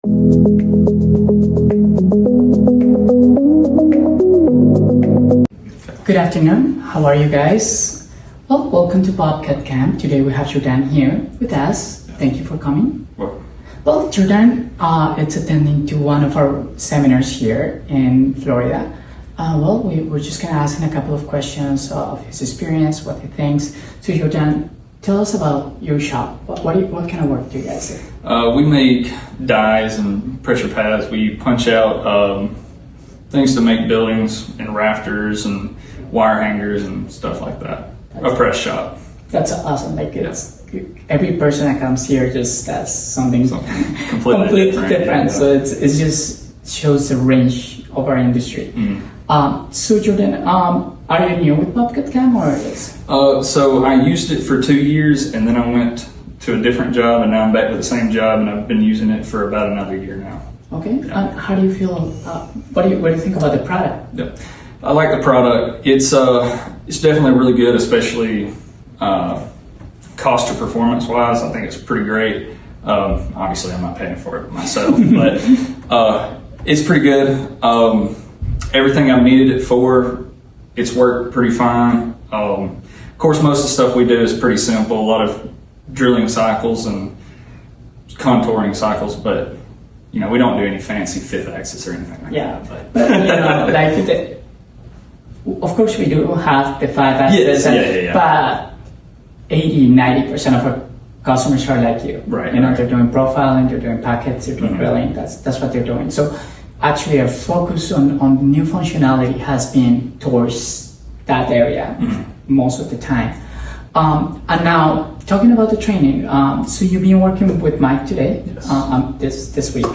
Good afternoon, how are you guys? Well, welcome to BobCAD-CAM. Today we have Jordan here with us. Thank you for coming. Well, Jordan is attending to one of our seminars here in Florida. We're just going to ask him a couple of questions of his experience, what he thinks. So Jordan, tell us about your shop. What kind of work do you guys do? We make dies and pressure pads. We punch out things to make buildings and rafters and wire hangers and stuff like that. A press shop. That's awesome. Every person that comes here just does something completely different. Yeah. So it just shows the range of our industry. So Jordan, are you new with BobCAD-CAM or is? So I used it for 2 years and then I went to a different job and now I'm back with the same job and I've been using it for about another year now. Okay. Yeah. And how do you feel? What do you think about the product? Yeah. I like the product. It's definitely really good, especially cost to performance wise. I think it's pretty great. Obviously, I'm not paying for it myself, but it's pretty good. Everything I've needed it for, it's worked pretty fine. Of course, most of the stuff we do is pretty simple. A lot of drilling cycles and contouring cycles, but we don't do any fancy fifth axis or anything like that. But of course we do have the 5 axis, but 80-90% of our customers are like you. Right. They're doing profiling, they're doing packets, they're doing drilling. That's what they're doing. So actually, our focus on new functionality has been towards that area most of the time. And now, talking about the training, so you've been working with Mike today, this week.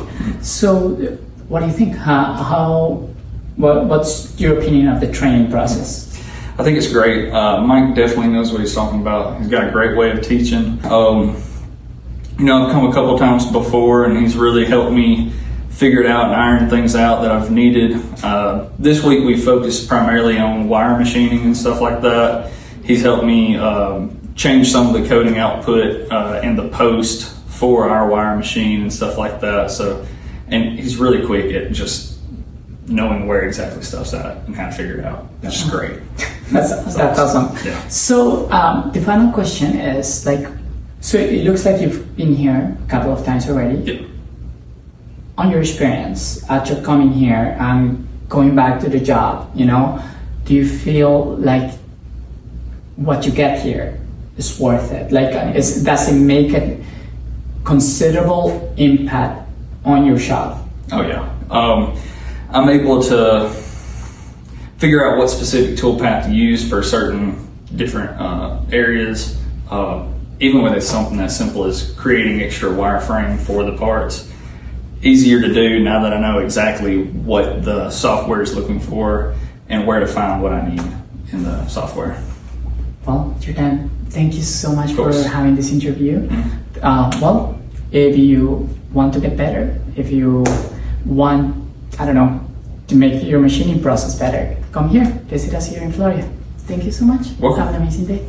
So, what do you think? What's your opinion of the training process? I think it's great. Mike definitely knows what he's talking about. He's got a great way of teaching. I've come a couple times before, and he's really helped me figure it out and iron things out that I've needed. This week we focused primarily on wire machining and stuff like that. He's helped me change some of the coding output in the post for our wire machine and stuff like that. And he's really quick at just knowing where exactly stuff's at and how to figure it out. That's just great. That's awesome. Yeah. So the final question is so it looks like you've been here a couple of times already. Yeah. On your experience after coming here and going back to the job, do you feel like what you get here is worth it? Does it make a considerable impact on your shop? Oh yeah. I'm able to figure out what specific toolpath to use for certain different areas. Even with something as simple as creating extra wireframe for the parts. Easier to do now that I know exactly what the software is looking for and where to find what I need in the software. Well, Jordan, thank you so much for having this interview. If you want to get better, if you want, to make your machining process better, come here, visit us here in Florida. Thank you so much. Welcome. Have an amazing day.